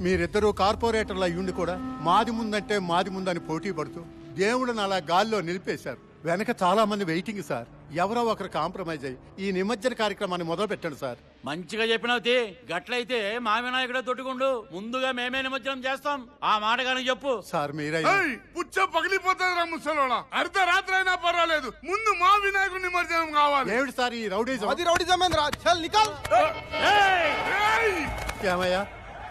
మీరిద్దరూ కార్పొరేటర్లు అయ్యుండి కూడా మాది ముందంటే మాది ముందని పోటీ పడుతూ దేవుడిని అలా గాల్లో నిలిపేశారు. వెనక చాలా మంది వెయిటింగ్ సార్. ఎవరో ఒకరు కాంప్రమైజ్ అయ్యి ఈ నిమజ్జన కార్యక్రమాన్ని మొదలు పెట్టండి సార్. మంచిగా చెప్పినవుతి. గట్లయితే మా వినాయకుడే తొట్టుకుండు. ముందుగా మేమే నిమజ్జనం చేస్తాం. ఆ మాట కనుక చెప్పు సార్. మీరే పుచ్చ పగిలిపోతుంది రా ముసలోడా. అర్ధరాత్రి అయినా పర్వాలేదు, ముందు మా వినాయకుడి నిమజ్జనం కావాలి. ఏమిటి సార్ ఈ రౌడీజం? అది రౌడీజమేంద్రా, చల్ నికల్. ఏమయ్యా,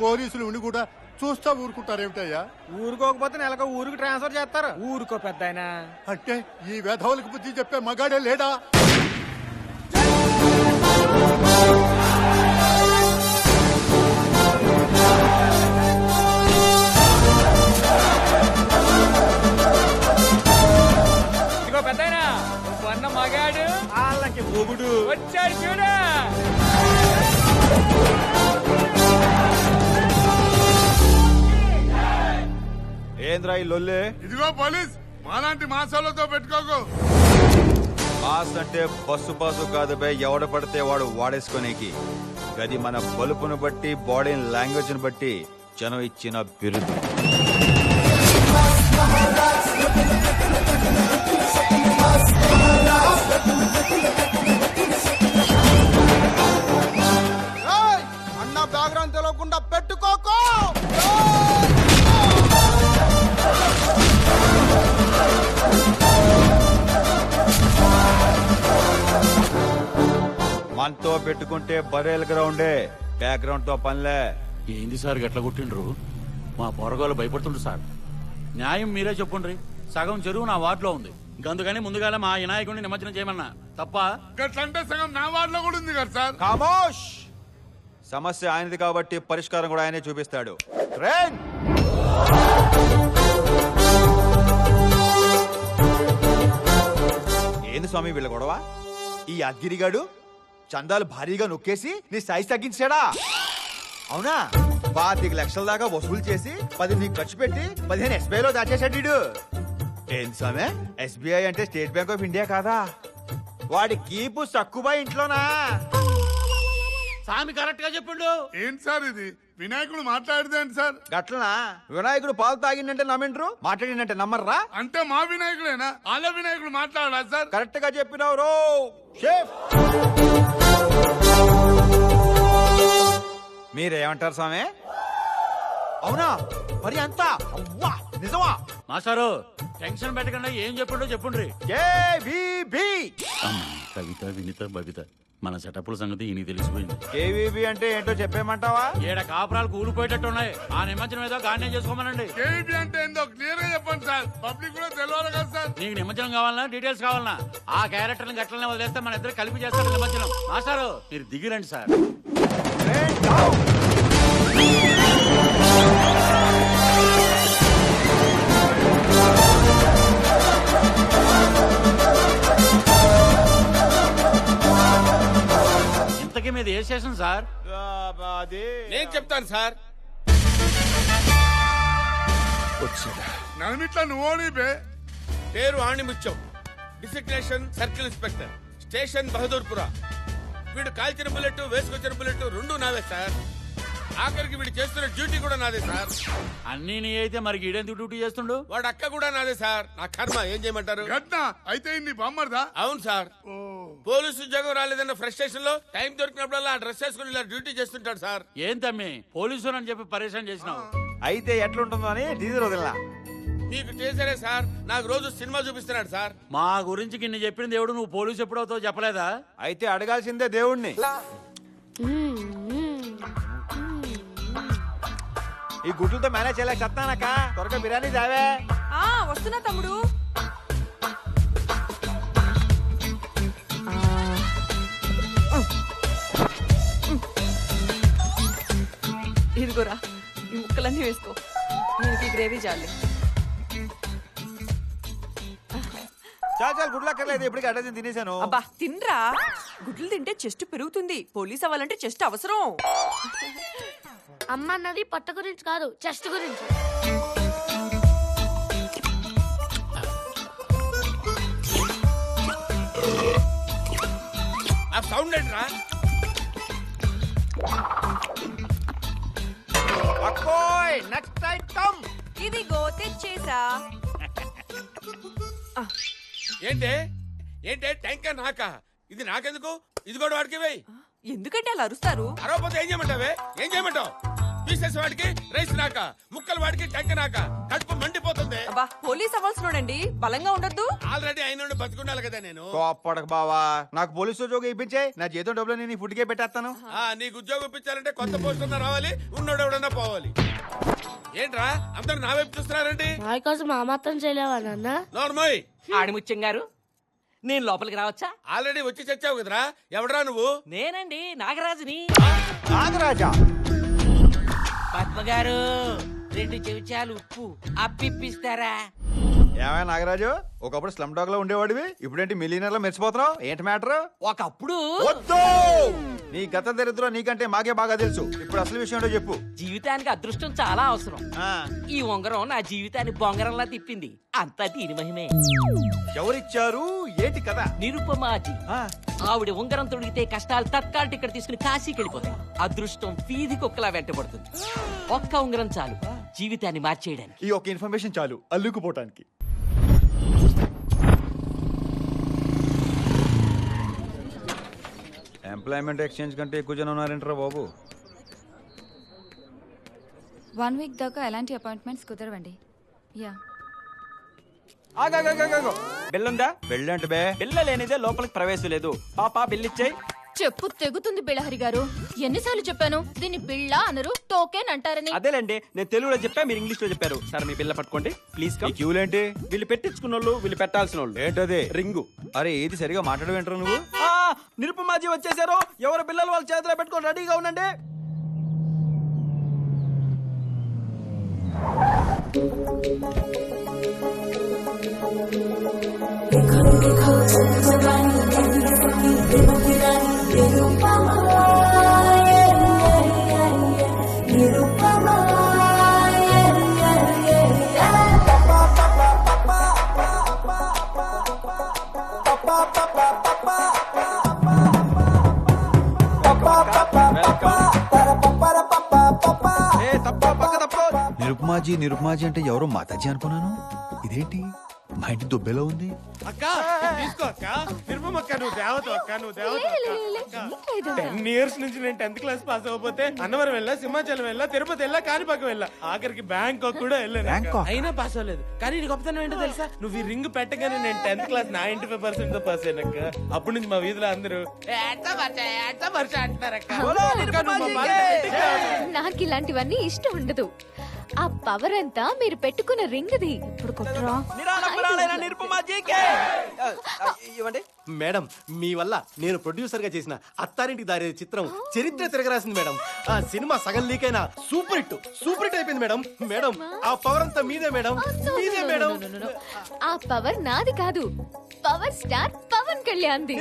పోలీసులు ఉండి కూడా చూస్తా ఊరుకుంటారేమిటయ్యా? ఊరుకోకపోతే నెలకు ఊరికి ట్రాన్స్ఫర్ చేస్తారు. ఊరుకో పెద్దాయనా. అంటే ఈ వెధవులకు బుద్ధి చెప్పే మగాడే లేడా? ఇగో పెద్దాయనా, నువ్వు మగాడు వాళ్ళకి మొగుడు వచ్చాడు చూడు. ఏంద్రా ఈ లొల్లే? ఇదిగో పోలీస్, మాలాంటి మాసాలతో పెట్టుకోకు. పాస్ అంటే బస్సు పాసు కాదు బే, ఎవడ పడితే వాడు వాడేసుకునేకి. గది మన బలుపును బట్టి, బాడీ లాంగ్వేజ్ ని బట్టి జనం ఇచ్చిన బిరుదు. అన్న బ్యాక్గ్రౌండ్ తెలియకుండా పెట్టుకోకో. మనతో పెట్టుకుంటే బరేల్ గ్రౌండే, బ్యాక్గ్రౌండ్ తో పనిలే. ఏంది సార్ గట్ల కొట్టిండ్రు? మా పొరగాలు భయపడుతుండ్రు సార్. న్యాయం మీరే చెప్పుండ్రి. సగం చెరువు నా వార్డులో ఉంది, అందుకని ముందుగాల మా వినాయకుడిని నిమజ్జనం చేయమన్నా. తప్ప గట్లంటే సగం నా వార్డులో కూడా ఉంది కదా సార్. ఖామోష్! సమస్య ఆయనది కాబట్టి పరిష్కారం కూడా ఆయనే చూపిస్తాడు. ట్రైన్! ఏంది స్వామి వీళ్ళ గొడవ? ఈ అద్గిరిగాడు చందాలు భారీగా నొక్కేసి నీ సైజ్ తగ్గించాడా? అవునా? 25 లక్షల దాకా వసూలు చేసి 10 నీకు ఖర్చు పెట్టి 15 ఎస్బీఐలో దాచేశాడు వీడు. ఏంది స్వామి, ఎస్బీఐ అంటే స్టేట్ బ్యాంక్ ఆఫ్ ఇండియా కాదా? వాడి కీపు సక్కుబా ఇంట్లోనా? స్వామి కరెక్ట్ గా చెప్పిండు. ఏంటి సార్ ఇది? వినాయకుడు మాట్లాడితే సార్? గట్లనా? వినాయకుడు పాలు తాగిందంటే నమ్మిండ్రు, మాట్లాడిందంటే నమ్మర్రా? అంటే మా వినాయకుడేనా? వాళ్ళ వినాయకుడు మాట్లాడా సార్? కరెక్ట్ గా చెప్పినావు రో షేఫ్. మీరేమంటారు స్వామి? అవునా? మరి అంతా అవ్వా నిజమా? మాస్టారు టెన్షన్ పెట్టకుండా ఏం చెప్పిండో చెప్పుండ్రి. కేవీబీ. కవిత, వినిత, బవిత, మన సెటప్ల సంగతి ఈయన తెలిసిపోయింది. కేవీబీ అంటే ఏంటో చెప్పేమంటావా? ఏడ కాపురాలు కూలిపోయేటట్టు ఉన్నాయి. ఆ నిమజ్జనం ఏదో గానే చేసుకోమనండి. కేబీ అంటే ఏందో క్లియర్ గా చెప్పండి సార్, పబ్లిక్ కూడా తెలియాలి కదా సార్. నీకు నిమజ్జనం కావాలన్నా డీటెయిల్స్ కావాలన్నా ఆ క్యారెక్టర్ని గట్లనే వదిలేస్తే మన ఇద్దరు కలిపి చేస్తారు నిమజ్జనం. మాస్టారు మీరు దిగిరండి సార్. ఇంతకీ మీద ఏ స్టేషన్ సార్? నేను చెప్తాను సార్. నన్నిట్లా నువ్వు బే. పేరు Animutyam, designation circle inspector, station Bahadurpura. వీడు కాల్చిన బుల్లెట్, వేసుకొచ్చిన బుల్లెట్ రెండు నావే సార్. ఆఖరికి వీడు చేస్తున్న డ్యూటీ కూడా నాదే సార్. అన్ని నీ అయితే మరి ఈడెందుకు డ్యూటీ చేస్తుండు? వాడు అక్క కూడా నాదే సార్. నా కర్మ, ఏం చేయమంటారు? గట్నా అయితే ఇన్ని బొమ్మర్దా? అవును సార్. పోలీసు ఉద్యోగం రాలేదన్న ఫ్రస్ట్రేషన్ లో టైం దొరికినప్పుడల్లా ఆ డ్రెస్ వేసుకుని ఇలా డ్యూటీ చేస్తుంటాడు సార్. ఏం తమ్మి పోలీసు అని చెప్పి పరేషాన్ చేసినావు? అయితే ఎట్లుంటుందో అని డీజర్ వదిలా. మీకు చేశారే సార్, నాకు రోజు సినిమా చూపిస్తున్నాడు సార్. మా గురించి కిన్ని చెప్పిన దేవుడు నువ్వు పోలీసు ఎప్పుడవుతావు చెప్పలేదా? అయితే అడగాల్సిందే దేవుణ్ణి. ఈ గుడ్లతో మేనేజ్ చేయలేక చెప్తానక్క, త్వరగా బిర్యానీ తేవే. వస్తున్నా తమ్ముడు. ఇదిగోరా, ఈ ముక్కలన్నీ వేసుకో. దీనికి గ్రేవీ చాలు. చాలు గుడ్లు అక్కర్లేదు, ఇప్పటికి అడ్డ తినేసాను. అబ్బా తినరా, గుడ్లు తింటే చెస్ట్ పెరుగుతుంది. పోలీస్ అవ్వాలంటే చెస్ట్ అవసరం. అమ్మ అన్నది పొట్ట గురించి కాదు, చెస్ట్ గురించి. ఆ సౌండ్ ఏంట్రా? అక్కో ఇదిగో తెచ్చేసా. ఏంటే ఏంటే ట్యాంకర్ నాకా? ఇది నాకెందుకు? ఇది కూడా వాడికి వేయి. ఎందుకంటే అలా అరుస్తారు? అరవపోతే ఏం చేయమంటావే? ఏం చేయమంటావు? పీసెస్ వాడికి, రైస్ నాక, ముక్కలు వాడికి, ట్యాంకర్ నాక. కడుపు మండిపోతుంది. అబ్బా పోలీస్ అవ్వాల్సినోడండి, బలంగా ఉండొద్దు. ఆల్రెడీ అయిన బతుకుండాలి కదా నేను. కోప్పడక బావా, నాకు పోలీసు ఉద్యోగం ఇప్పించే, నా జీతం డబ్బులు నేను ఫుడ్కే పెట్టేస్తాను. నీకు ఉద్యోగం ఇప్పించాలంటే కొత్త పోస్ట్ అన్నా రావాలి, ఉన్నోడు ఎవడన్నా పోవాలి. ఏంట్రా అందరు నా వైపు చూస్తున్నారండి? నా కోసం మా మాత్రం చేయలేవా నాన్న? నోర్మోయ్. ఆడిముత్యం గారు, నేను లోపలికి రావచ్చా? ఆల్రెడీ వచ్చి చచ్చావు కదరా. ఎవడరా నువ్వు? నేనండి నాగరాజుని. నాగరాజా? పద్మ గారు, 2 చెంచాలు ఉప్పు అప్పిప్పిస్తారా? ఏమైనా నాగరాజు, ఒకప్పుడు స్లమ్ డాగ్ లో ఉండేవాడివి, ఇప్పుడేంటి మిలియనర్ లో మెరిసిపోతున్నావు? ఏంటి మ్యాటర్? ఒకప్పుడు వద్దు, నీ గత దరిద్రం నీకంటే మాకే బాగా తెలుసు. ఇప్పుడు అసలు విషయం ఏంటో చెప్పు. జీవితానికి అదృష్టం చాలా అవసరం. ఈ ఉంగరం నా జీవితాన్ని బొంగరంలా తిప్పింది. అంతా దీని మహిమే. ఎవరిచ్చారు? ఏంటి కదా? నిరుపమాజీ. ఆవిడ ఉంగరం తొడిగితే కష్టాలు తత్కాల టికెట్ తీసుకుని కాశీకి వెళ్ళిపోతాయి. అదృష్టం వీధి కుక్కలా వెంటబడుతుంది. ఒక్క ఉంగరం చాలు జీవితాన్ని మార్చేయడానికి. ఈ ఒక్క ఇన్ఫర్మేషన్ చాలు అల్లుకుపోవటానికి. ఎంప్లాయ్మెంట్ ఎక్స్చేంజ్ కంటే ఎక్కువ జనం ఉన్నారంటారా బాబు? 1 వీక్ దాకా ఎలాంటి అపాయింట్మెంట్స్ కుదరవండి. యా, బిల్లుందా? వెళ్ళంటే బే. బిల్ల లేనిదే లోపలికి ప్రవేశం లేదు. పాప బిల్లిచ్చేయి. చెప్పు తెగుతుంది బిళ్ళహరి గారు. ఎన్నిసార్లు చెప్పాను దీన్ని బిళ్ళ అనరు, టోకెన్ అంటారని. అదేలేండి, నేను తెలుగులో చెప్పా, మీరు ఇంగ్లీష్ లో చెప్పారు. సార్ మీ బిల్ల పట్టుకోండి ప్లీజ్. ఈ క్యూలేంటి? వీళ్ళు పెట్టించుకున్న వాళ్ళు, వీళ్ళు పెట్టాల్సిన వాళ్ళు. ఏంటది? రింగు. అరే ఏది సరిగా మాట్లాడవేంటారు నువ్వు? నిరుపమాజీ వచ్చేసారు. ఎవరు బిల్లలు వాళ్ళ చేతిలో పెట్టుకొని రెడీగా ఉండండి. నిరుపమాజీ అంటే ఎవరో మాతాజీ అనుకున్నాను. ఇదేంటి మా ఇంటి దుబ్బెలో ఉంది? అక్క తీసుకో అక్క. తిరుపమక్క, నువ్వు దేవత అక్క, నువ్వు దేవత అక్క. 10 years నుంచి నేను 10th క్లాస్ పాస్ అవ్వకపోతే అన్నవరం వెళ్ళా, సింహాచలం వెళ్ళా, తిరుపతి వెళ్ళా, కాణిపాకం వెళ్ళా, ఆఖరికి బ్యాంకాక్ కూడా వెళ్ళాను. బ్యాంకాక్? అయినా పాస్ అవ్వలేదు. కానీ నీ గొప్పతనం ఏంటో తెలుసా? నువ్వు ఈ రింగ్ పెట్టగానే నేను 10th క్లాస్ 95% తో పాస్ అయినాక అప్పటి నుంచి మా వీధిలో అందరూ నాకు ఇలాంటివన్నీ ఇష్టం ఉండదు. ఆ పవర్ అంతా మీరు పెట్టుకున్న రింగ్ది. ఇప్పుడు కొట్టరా. ఇవ్వండి మేడం, మీ వల్ల నేను ప్రొడ్యూసర్ గా చేసిన అత్తారింటికి దారి చిత్రం చరిత్ర తిరగరాసింది మేడం. ఆ సినిమా సగం లీక్ అయినా సూపర్ హిట్ అయిపోయింది మేడం. మేడం ఆ పవర్ అంతా మీదే మేడం, మీదే మేడం. ఆ పవర్ నాది కాదు, పవర్ స్టార్ పవన్ కళ్యాణ్ ది.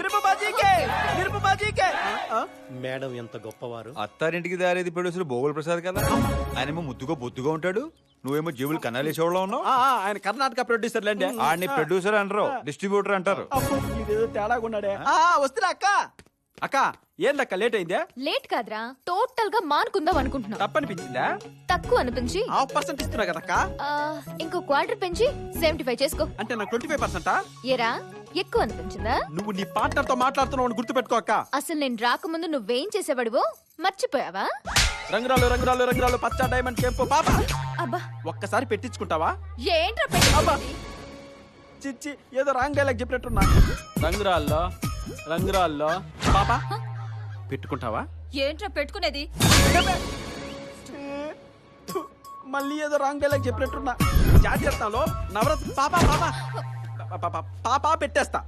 మేడం ఎంత గొప్పవారు. అత్తారింటికి దారేది ప్రొడ్యూసర్ భోగుల ప్రసాద్ కదా. ఆయనేమో ముద్దుగా బొద్దుగా ఉంటాడు, నువ్వేమో జీవులు కన్నాలేసేవాళ్ళ ఉన్నావు. ఆయన కర్ణాటక ప్రొడ్యూసర్ లేండి. ఆడిని ప్రొడ్యూసర్ అంటారు, డిస్ట్రిబ్యూటర్ అంటారు. ఇదేదో తేడాగా ఉన్నాడే. వస్తున్నా అక్క. అక్క ఏందక్క లేట్ అయిందే? లేట్ కాదురా, టోటల్ గా మానుకుందాం అనుకుంటున్నా. తప్పనిపించిందా? తక్కువ అనిపించి 1/2% ఇస్తున్నా కదక్క. ఇంకో క్వార్టర్ పెంచి 75 చేసుకో. అంటే నాకు 25%? ఏరా ఎక్కువ అనిపించిందా? నువ్వు నీ పార్ట్నర్ తో మాట్లాడుతున్నావు గుర్తు పెట్టుకో అక్క. అసలు నేను రాకముందు నువ్వేం చేసేవాడివో మర్చిపోయావా? రంగురాలు రంగురాలు రంగురాలు పచ్చ డైమండ్ కెంపు పాప. అబ్బా ఒక్కసారి పెట్టించుకుంటావా? ఏంట్రా పెట్టుకోవడం? చిచ్చి ఏదో రాంగ్ డైలాగ్ చెప్పినట్టున్నా. రంగురాల్లో రంగురాల్లో పాప పెట్టుకుంటావా? ఏంట్రా పెట్టుకునేది? మళ్ళీ ఏదో రాంగ్ డైలాగ్ చెప్పినట్టున్నా. జాతీయత్నంలో నవరత్న పాప పాప పాప పెట్టేస్తా.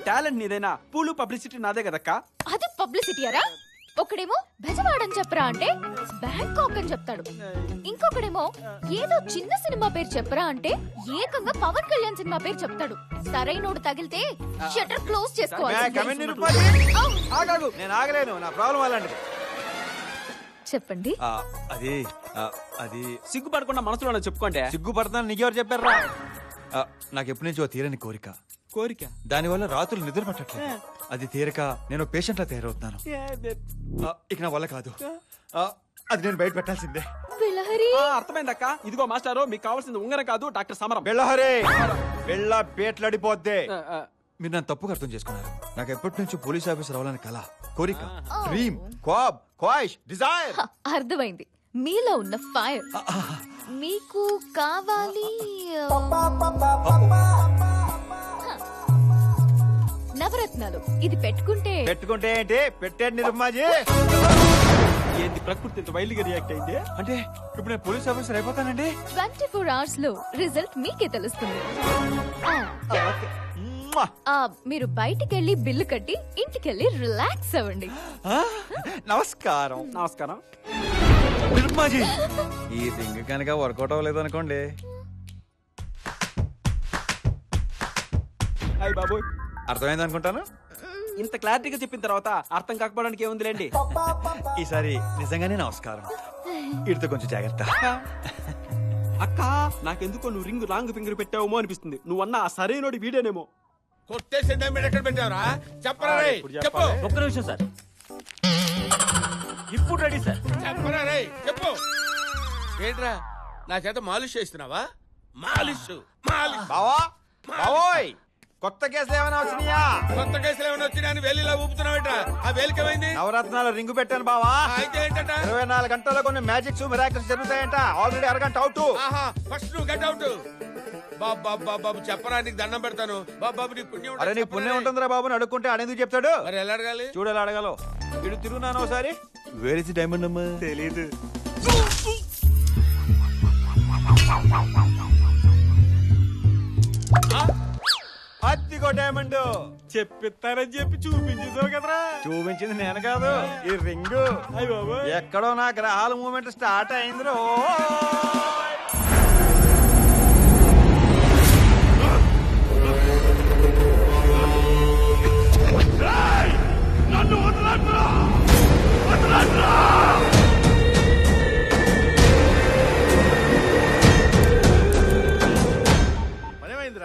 టాలెంట్ నీదైనా పూలు పబ్లిసిటీ నాదే కదక్క. అది పబ్లిసిటీ అరా? ఒకడేమో బెజవాడని చెప్పరా అంటే బ్యాంకాక్ అని చెప్తాడు, ఇంకొకడేమో ఏదో చిన్న సినిమా పేరు చెప్పరా అంటే ఏకంగా పవన్ కళ్యాణ్ సినిమా పేరు చెప్తాడు. సరైనోడు తగిలితే షట్టర్ క్లోజ్ చేసుకోవాలి. నేను ఆగలేను, నా ప్రాబ్లం అలాంటిది. చెప్పండి. అది సిగ్గుపడకుండా మనసులో చెప్పుకోండి. సిగ్గుపడతాను నీకెవరు చెప్పారా? నాకు ఎప్పటి నుంచో తీరని కోరిక, కోరిక దానివల్ల రాత్రులు నిద్ర పట్టట్లేదు. అది తీరక నేను పేషెంట్ లా తయారవుతున్నాను. ఇక నా వల్ల కాదు. అది నేను బయట పెట్టాల్సిందే. బిలహరి అర్థమైందక్క. ఇదిగో మాస్టారు, మీకు కావాల్సింది ఉంగరం కాదు, డాక్టర్ సమరం. బెళ్ళహరే బెళ్ళ పేట్లాడిపోద్దే. Uh, మీరు నన్ను తప్పుగా అర్థం చేసుకున్నారు. నాకు ఎప్పటి నుంచి పోలీస్ ఆఫీసర్ అవ్వాలని కల, కోరిక, డ్రీమ్, క్వాబ్, క్వాయిష్, డిజైర్. అర్థమైంది, మీలో ఉన్న ఫైర్. మీకు కావాలి నవరత్నాలు. ఇది పెట్టుకుంటే పెట్టుకుంటే ఏంటి? పెట్టేది నిరుమ్మాజీ. ఏంటి ప్రకృతి ఇంత వైల్డ్గా రియాక్ట్ అయింది? అంటే ఇప్పుడు నేను పోలీస్ ఆఫీసర్ అయిపోతానండి? 24 hours లో రిజల్ట్ మీకే తెలుస్తుంది. మీరు బయటికి వెళ్ళి బిల్లు కట్టి ఇంటికెళ్ళి రిలాక్స్ అవ్వండి. నమస్కారం. నమస్కారం. నిరుమ్మాజీ, ఈ థింగ్ కనుక వర్కౌట్ అవ్వలేదు అనుకోండి. హాయ్ బాబోయ్. అర్థమైంది అనుకుంటాను. ఇంత క్లారిటీగా చెప్పిన తర్వాత అర్థం కాకపోవడానికి ఏముందిలేండి. ఈసారి నిజంగానే నమస్కారం. ఇడితో కొంచెం జాగ్రత్త. అక్క, నాకెందుకో నువ్వు రింగ్ రాంగ్ ఫింగర్ పెట్టావేమో అనిపిస్తుంది. నువ్వన్నా ఆ సరైనోడి వీడేనేమో. కొట్టేసి డైమండ్ ఎక్కడ పెట్టావరా? చెప్పరా రే, చెప్పు. ఒక్క నిమిషం సార్, ఇప్పుడు రెడీ సార్. చెప్పరా రే, చెప్పు. ఏంట్రా నా చేత మాలిష్ చేస్తున్నావా? మాలిష్ మాలిష్. బావా, బావోయ్, కొత్త కేసులు ఏమైనా వచ్చినాయా? కొత్త కేసులు ఏమైనా వచ్చినాయని వేలిలా ఊపుతున్నావేట్రా? ఆ వేలికేమైంది? నవరత్నాల రింగు పెట్టాను బావా. అయితే ఏంటంట? 24 గంటల్లో కొన్ని మ్యాజిక్స్ మిరాకిల్స్ జరుగుతాయంట. ఆల్రెడీ అరగంట అవుట్. ఆహా, ఫస్ట్ నువ్వు గెట్ అవుట్. బాబు చెప్పరా, నీకు దండం పెడతాను. బాబు నీకు పుణ్యం అరే నీ పుణ్యం ఉంటుందిరా బాబు అని అడుక్కుంటే ఆడెందుకు చెప్తాడు? మరి ఎలా అడగాలి? చూడాలి అడగాలో. ఇటు తిరుగున్నాను ఒకసారి. వేర్ ఇస్ డైమండ్ అమ్మా? తెలీదు. అద్దిగో డైమండ్. చెప్పిస్తారని చెప్పి చూపించేసావు కదరా. చూపించింది నేను కాదు, ఈ రింగు. ఎక్కడో నా గ్రహాల మూమెంట్ స్టార్ట్ అయిందిరో.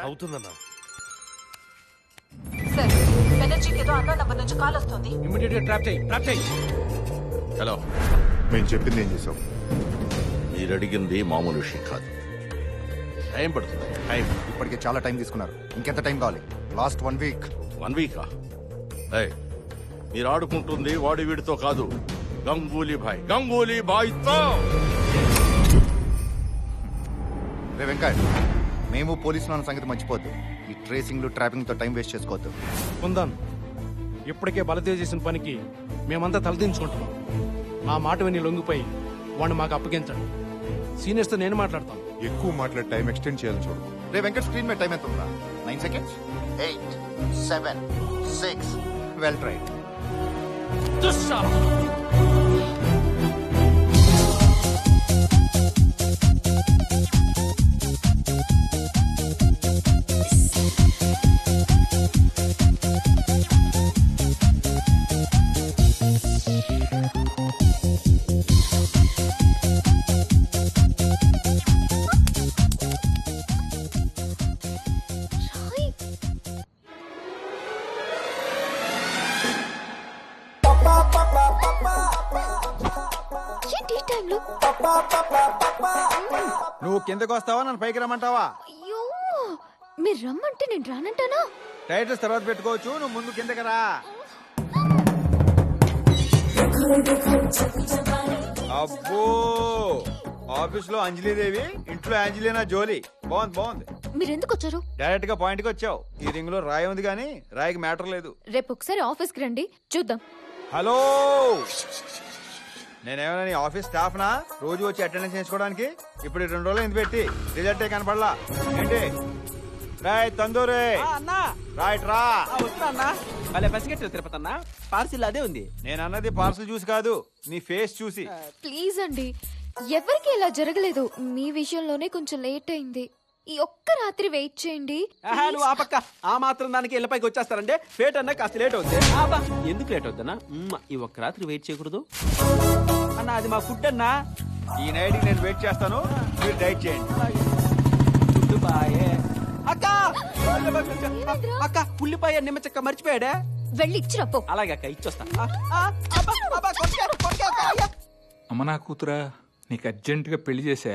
అవుతుందన్నా. సార్, బెనర్జీకి ఏదో అన్నోన్ నంబర్ నుంచి కాల్ వస్తుంది. ఇమిడియట్ గా ట్రాప్ చేయి. హలో, మేము చెప్పింది ఏం చేసాం? మీరు అడిగింది మామూలు విషయం కాదు. టైం పడుతుంది. టైం ఇప్పటికే చాలా టైం తీసుకున్నారు. ఇంకెంత టైం కావాలి? Last 1 week. 1 week? మీరు ఆడుకుంటుంది వాడి వీడితో కాదు, గంగూలీ బాయ్తో. రే వెంకట్, మేము పోలీసులు అన్న సంగతి మర్చిపోద్దు. ఈ ట్రేసింగ్లు ట్రాపింగ్ తో టైం వేస్ట్ చేసుకోవద్దు. ఉందాం, ఇప్పటికే బలదేవ్ చేసిన పనికి మేమంతా తలదించుకుంటున్నాం. మా మాట విని లొంగిపోయి వాడిని మాకు అప్పగించండి. సీనియర్స్ తో నేను మాట్లాడతాను. ఎక్కువ మాట్లాడి టైం ఎక్స్టెండ్ చేయాలని చూడు. రే వెంకట్, స్క్రీన్ మీద టైం ఎంత ఉందా? 9 seconds. 8, 7, 6. Well tried. నువ్వు కిందకు వస్తావా, నన్ను పైకి రమ్మంటావా? అయ్యో, మీరు రమ్మంటే నేను రానంటానా? టైటిల్స్ తర్వాత పెట్టుకోవచ్చు, నువ్వు ముందు కిందకి రా. అబ్బో, ఆఫీస్ లో అంజలీదేవి, ఇంట్లో ఆంజలీనా జోలీ. బాగుంది. మీరు ఎందుకు వచ్చారు? డైరెక్ట్ గా పాయింట్ కి వచ్చావు. ఈ రింగ్ లో రాయి ఉంది కానీ రాయికి మ్యాటర్ లేదు. రేపు ఒకసారి ఆఫీస్ కి రండి, చూద్దాం. హలో, నేనేమైనా నీ ఆఫీస్ స్టాఫ్ నా రోజు వచ్చి అటెండెన్స్ చేసుకోవడానికి? ఇప్పుడు 2 రోజులు ఎందుకు పెట్టి రిజల్టే కనపడలా ఏంటి? రాయ్ తందూరే, అన్నా రైట్ రా. వస్తున్నా అన్నా. భలే పసిగట్టు తిరుపతి అన్న. పార్సిల్ అదే ఉంది. నేను అన్నది పార్సల్ చూసి కాదు, నీ ఫేస్ చూసి. ప్లీజ్ అండి, ఎవరికి ఇలా జరగలేదు. మీ విషయంలోనే కొంచెం లేట్ అయింది. ఈ ఒక్క రాత్రి వెయిట్ చేయండి. నువ్వు ఆ పక్క ఆ మాత్రం దానికి ఇళ్ళపైకి వచ్చేస్తారంటే ఫేట్ అన్నా కాస్త లేట్ అవుతుంది. ఎందుకు లేట్ అవుతుందన్నా? ఈ ఒక్క రాత్రి వెయిట్ చేయకూడదు అన్న. అది మా ఫుడ్ అన్నా. ఈ నైట్ నేను వెయిట్ చేస్తాను, మీరు డైట్ చేయండి. ఫుడ్ బాయే అక్క. అక్క ఉల్లిపాయ నిమ్మ చెక్క మర్చిపోయాడే. వెళ్ళి ఇచ్చిరప్పు. అలాగే అక్క ఇచ్చొస్తా. అబ్బా, అబ్బా, కొట్టకే, కొట్టకే అక్క, అయ్యా. అమ్మ నా కూతురా నీకు అర్జెంటుగా పెళ్లి చేశా